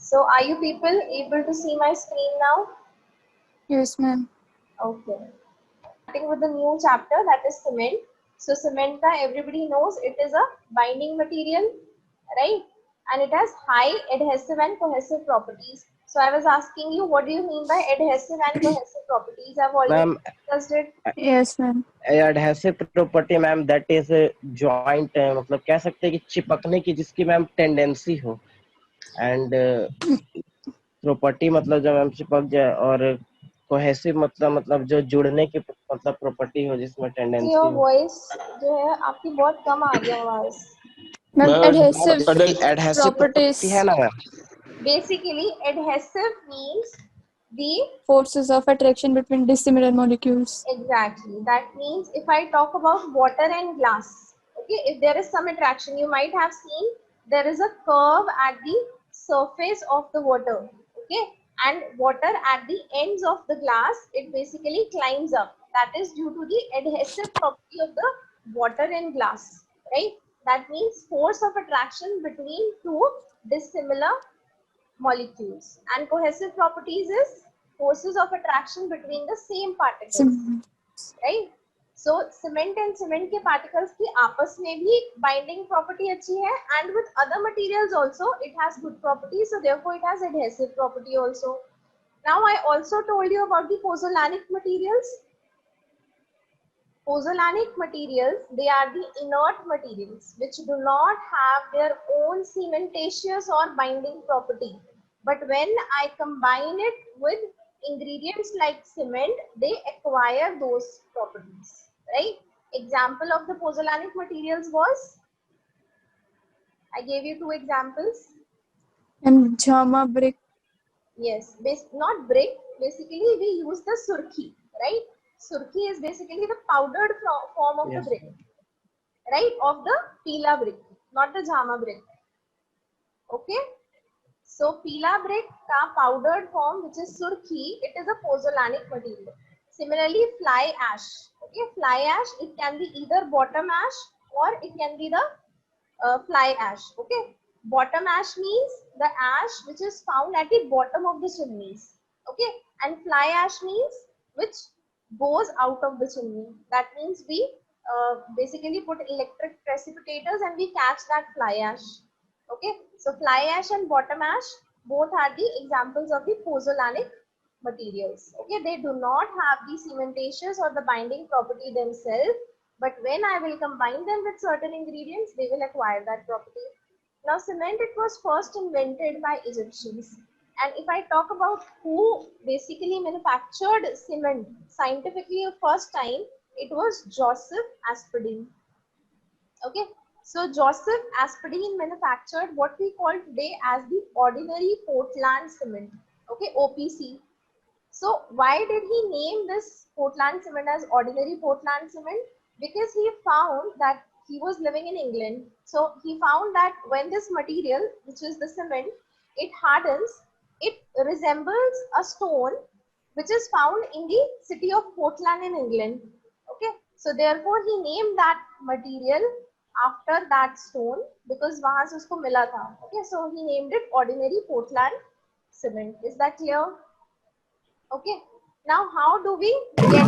So are you people able to see my screen now? Yes, ma'am. Okay. Starting with the new chapter, that is cement. So cement, everybody knows it is a binding material, right? And it has high adhesive and cohesive properties. So I was asking you, what do you mean by adhesive and cohesive properties? I've already ma'am discussed it. Yes, ma'am. Adhesive property ma'am that is joint मतलब कह सकते हैं कि चिपकने की जिसकी ma'am tendency हो and property मतलब जब मैम चिपक जाए और कोहेसिव मतलब जो जुड़ने की मतलब प्रॉपर्टी हो जिसमें टेंडेंसी Your हो voice जो है आपकी बहुत कम आ रही है आवाज. Ma'am, ma'am adhesive adhesive property है properties, ना ma'am Basically, adhesive means the forces of attraction between dissimilar molecules. exactly. That means if I talk about water and glass, okay, if there is some attraction, you might have seen there is a curve at the surface of the water, okay, and water at the ends of the glass, it basically climbs up. That is due to the adhesive property of the water and glass, right? That means force of attraction between two dissimilar molecules, and cohesive properties is forces of attraction between the same particles, Sim- right? So cement and cement के particles की आपस में भी binding property अच्छी है, and with other materials also it has good properties, so therefore it has adhesive property also. Now I also told you about the pozzolanic materials. Pozzolanic materials, they are the inert materials which do not have their own cementitious or binding property. But when I combine it with ingredients like cement, they acquire those properties, right? Example of the pozzolanic materials was, I gave you two examples. and Jama brick. Yes, not brick. Basically, we use the surki, right? Surki is basically the powdered form of the yes brick, right? Of the Pila brick, not the Jama brick. Okay. So Pila brick ka powdered form, which is surki, it is a pozzolanic material. Similarly, fly ash. Okay, fly ash, it can be either bottom ash or it can be the fly ash. Okay, bottom ash means the ash which is found at the bottom of the chimneys. Okay, and fly ash means which goes out of the chimney. That means we basically put electric precipitators and we catch that fly ash. Okay, so fly ash and bottom ash both are the examples of the pozzolanic materials. Okay, they do not have the cementitious or the binding property themselves, but when I will combine them with certain ingredients, they will acquire that property. Now, cement, it was first invented by Egyptians. And if I talk about who basically manufactured cement scientifically first time, it was Joseph Aspdin. Okay, so Joseph Aspdin manufactured what we call today as the ordinary Portland cement. Okay, OPC. So why did he name this Portland cement as ordinary Portland cement? Because he found that he was living in England. So he found that when this material, which is the cement, it hardens, it resembles a stone which is found in the city of Portland in England. Okay, so therefore he named that material after that stone because वहाँ से उसको मिला था. Okay, so he named it ordinary Portland cement. Is that clear? Okay, now how do we get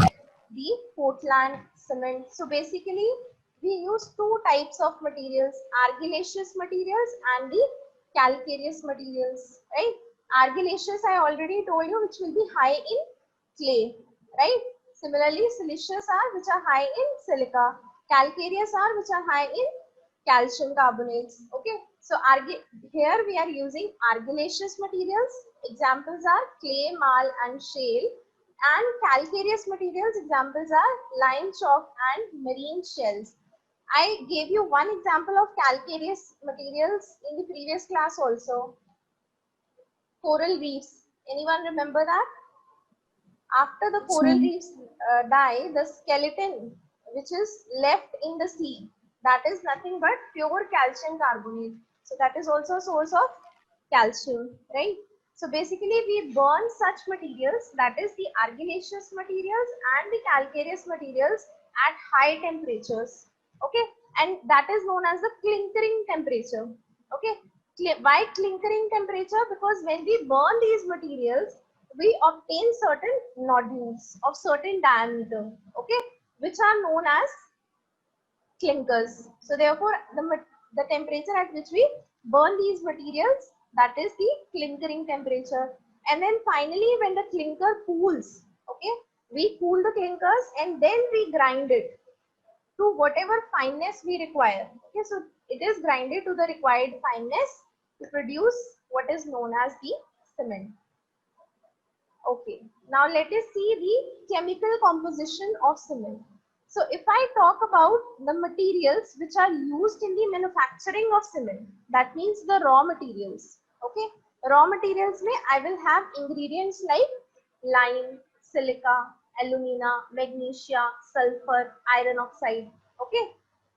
the Portland cement? So basically, we use two types of materials, argillaceous materials and the calcareous materials, right? Argillaceous, I already told you, which will be high in clay, right? Similarly, siliceous are which are high in silica. Calcareous are which are high in calcium carbonates. Okay, so here we are using argillaceous materials. Examples are clay, marl and shale. And calcareous materials, examples are lime, chalk and marine shells. I gave you one example of calcareous materials in the previous class also. Coral reefs. Anyone remember that? After the coral reefs die, the skeleton which is left in the sea, that is nothing but pure calcium carbonate. So that is also a source of calcium, right? So basically we burn such materials, that is the argillaceous materials and the calcareous materials at high temperatures. Okay, and that is known as the clinkering temperature. Okay, Why clinkering temperature? Because when we burn these materials, we obtain certain nodules of certain diameter, okay, which are known as clinkers. So therefore, the temperature at which we burn these materials, that is the clinkering temperature. And then finally, when the clinker cools, okay, we cool the clinkers and then we grind it to whatever fineness we require. Okay, so it is grinded to the required fineness to produce what is known as the cement. Okay, now let us see the chemical composition of cement. So if I talk about the materials which are used in the manufacturing of cement, that means the raw materials. Okay, raw materials may I will have ingredients like lime, silica, alumina, magnesia, sulfur, iron oxide. Okay,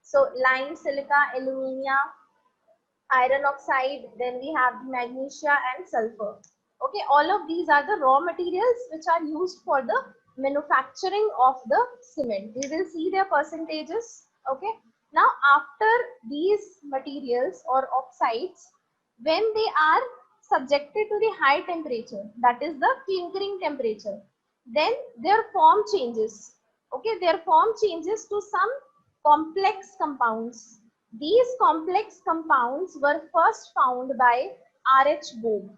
so lime, silica, alumina, iron oxide, then we have magnesia and sulfur. Okay, all of these are the raw materials which are used for the manufacturing of the cement. We will see their percentages. Okay, now after these materials or oxides, when they are subjected to the high temperature, that is the clinkering temperature, then their form changes. Okay, their form changes to some complex compounds. These complex compounds were first found by R.H. Bogue.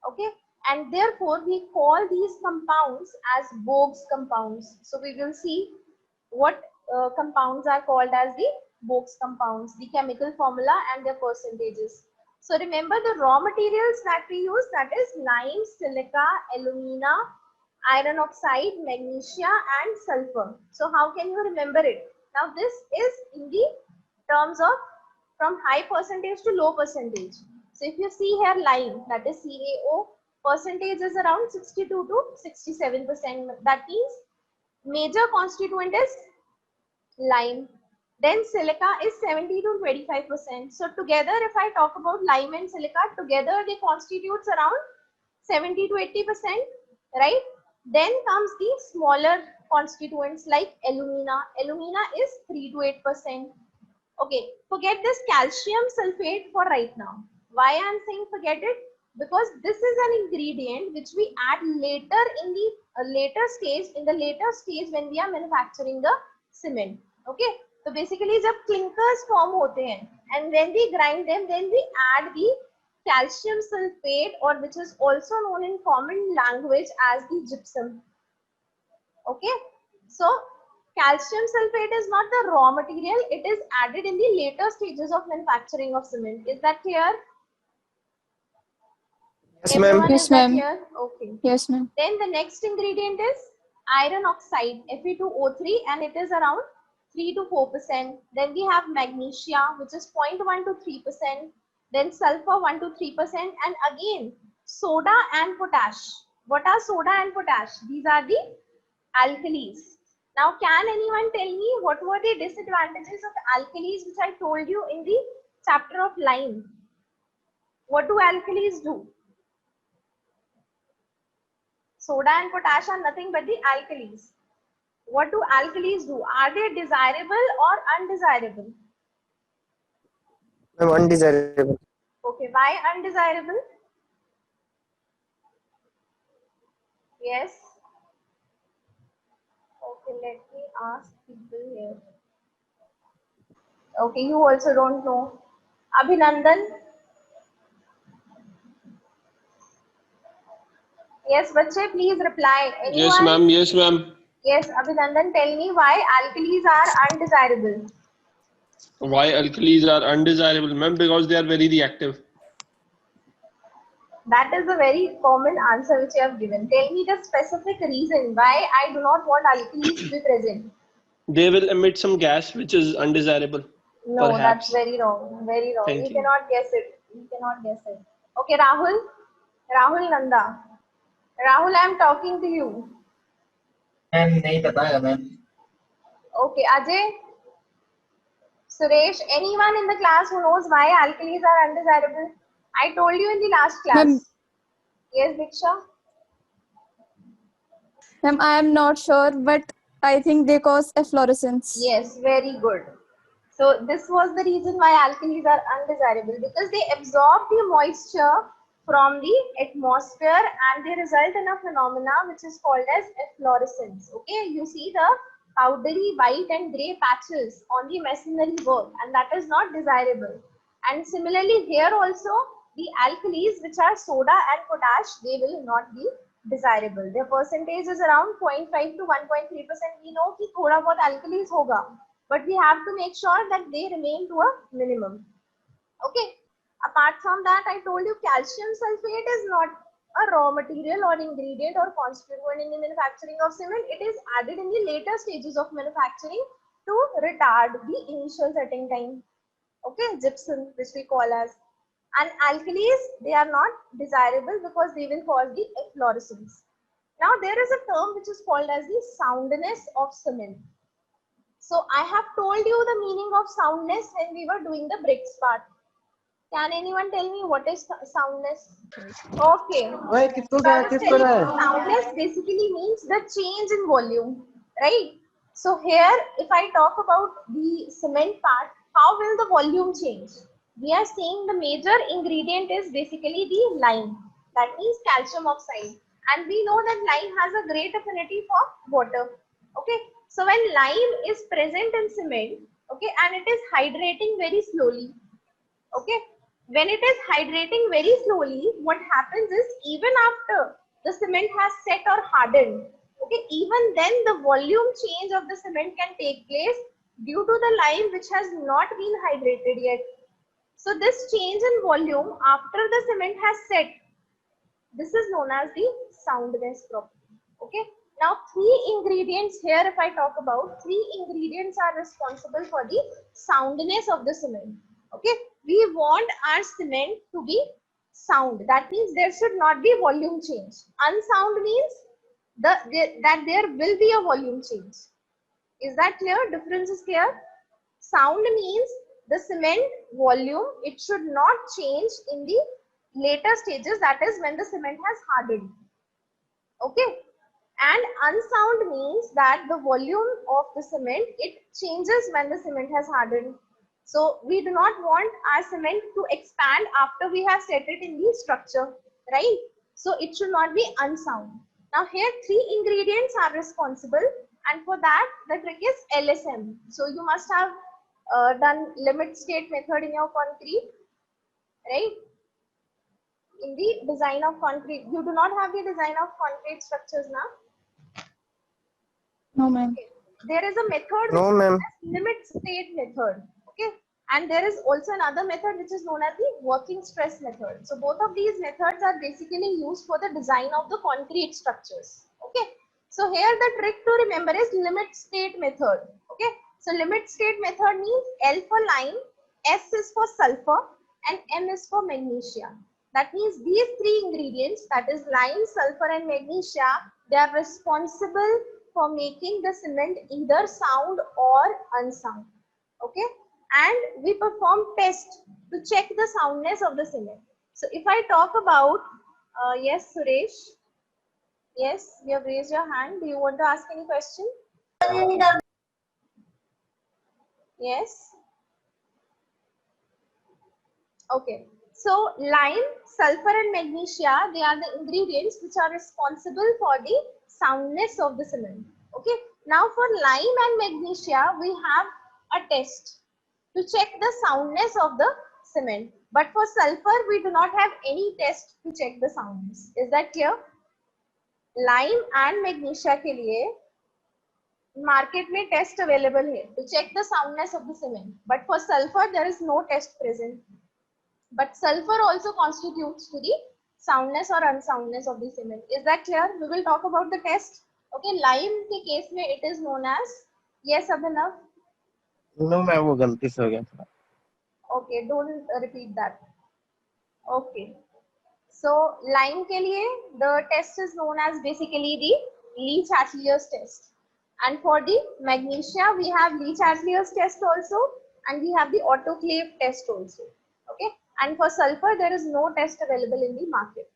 Okay, and therefore we call these compounds as Bogue's compounds. So we will see what compounds are called as the Bogue's compounds, the chemical formula and their percentages. So remember the raw materials that we use, that is lime, silica, alumina, iron oxide, magnesia and sulfur. So how can you remember it? Now this is in the terms of from high percentage to low percentage. So if you see here lime, that is CaO, percentage is around 62 to 67%. That means major constituent is lime. Then silica is 70 to 25%. So together, if I talk about lime and silica, together they constitutes around 70 to 80%, right? Then comes the smaller constituents like alumina. Alumina is 3 to 8%. Okay, forget this calcium sulfate for right now. Why I am saying forget it? Because this is an ingredient which we add later in the later stage when we are manufacturing the cement. Okay, so basically जब clinkers form होते हैं and when we grind them, then we add the calcium sulfate, or which is also known in common language as the gypsum. Okay, so calcium sulfate is not the raw material, it is added in the later stages of manufacturing of cement. Is that clear? Yes, ma'am. Everyone, Yes, is that ma'am. clear? Okay. Yes, ma'am. Then the next ingredient is iron oxide, Fe2O3, and it is around 3 to 4%. Then we have magnesia, which is 0.1 to 3%. Then sulfur 1 to 3%. And again, soda and potash. What are soda and potash? These are the alkalis. Now, can anyone tell me what were the disadvantages of alkalis which I told you in the chapter of lime? What do alkalis do? Soda and potash are nothing but the alkalis. What do alkalis do? Are they desirable or undesirable? Ma'am, undesirable. Okay, why undesirable? Yes. Okay, let me ask people here. Okay, you also don't know. Abhinandan? Yes, bache, please reply. Anyone? Yes, ma'am. Yes, ma'am. Yes, Abhinandan, tell me why alkalis are undesirable. Why alkalis are undesirable, ma'am? Because they are very reactive. That is a very common answer which you have given. Tell me the specific reason why I do not want alkalis to be present. They will emit some gas which is undesirable. No, Perhaps. that's very wrong. Very wrong. Thank You you. cannot guess it. You cannot guess it. Okay, Rahul. Rahul Nanda. Rahul, I am talking to you. Ma'am नहीं पता है ma'am Okay, Ajay. Suresh, anyone in the class who knows why alkalis are undesirable? I told you in the last class. Ma'am. Yes, Diksha? Ma'am, I am not sure, but I think they cause efflorescence. Yes, very good. So this was the reason why alkalis are undesirable, because they absorb the moisture from the atmosphere and they result in a phenomena which is called as efflorescence. Okay, you see the powdery white and grey patches on the masonry work, and that is not desirable. And similarly here also, the alkalis which are soda and potash, they will not be desirable. Their percentage is around 0.5 to 1.3%. We know कि थोड़ा बहुत alkalis होगा, but we have to make sure that they remain to a minimum. Okay. Apart from that, I told you calcium sulfate is not a raw material or ingredient or constituent in the manufacturing of cement. It is added in the later stages of manufacturing to retard the initial setting time. Okay, gypsum, which we call as. And alkalis, they are not desirable because they will cause the efflorescence. Now there is a term which is called as the soundness of cement. So I have told you the meaning of soundness when we were doing the bricks part. Can anyone tell me what is soundness? Okay. ओए किसको क्या So किसको रहा है soundness basically means the change in volume, right? So here, if I talk about the cement part, how will the volume change? We are saying the major ingredient is basically the lime. That means calcium oxide. And we know that lime has a great affinity for water. Okay. So when lime is present in cement, okay, and it is hydrating very slowly, okay, when it is hydrating very slowly, what happens is even after the cement has set or hardened, okay, even then the volume change of the cement can take place due to the lime which has not been hydrated yet. So this change in volume after the cement has set, this is known as the soundness property. Okay. Now three ingredients here, if I talk about, three ingredients are responsible for the soundness of the cement. Okay. We want our cement to be sound. That means there should not be volume change. Unsound means that there will be a volume change. Is that clear? Difference is clear? Sound means the cement volume, it should not change in the later stages, that is when the cement has hardened. Okay. And unsound means that the volume of the cement, it changes when the cement has hardened. So we do not want our cement to expand after we have set it in the structure, right? So it should not be unsound. Now here three ingredients are responsible, and for that the trick is LSM. So you must have done limit state method in your concrete, right? In the design of concrete, you do not have the design of concrete structures now. No, ma'am. There is a method No, ma'am. limit state method. Okay. And there is also another method which is known as the working stress method. So both of these methods are basically used for the design of the concrete structures. Okay. So here the trick to remember is limit state method. Okay. So limit state method means L for lime, S is for sulfur, and M is for magnesia. That means these three ingredients, that is lime, sulfur, and magnesia, they are responsible for making the cement either sound or unsound. Okay. And we perform tests to check the soundness of the cement. So if I talk about, yes, Suresh, yes, you have raised your hand. Do you want to ask any question? Yes. Okay. So lime, sulfur, and magnesia, they are the ingredients which are responsible for the soundness of the cement. Okay. Now for lime and magnesia, we have a test to check the soundness of the cement. But for sulfur, we do not have any test to check the soundness. Is that clear? Lime and magnesia के लिए market में test available है to check the soundness of the cement. But for sulfur, there is no test present. But sulfur also constitutes to the soundness or unsoundness of the cement. Is that clear? We will talk about the test. Okay, lime के case में it is known as, yes Abhinav? No, मैं वो गलती से हो गया था. Okay, don't repeat that. Okay. So lime के लिए the test is known as basically the Leach-Ateliers test. And for the magnesia, we have Leach-Ateliers test also, and we have the autoclave test also. Okay. And for sulfur, there is no test available in the market.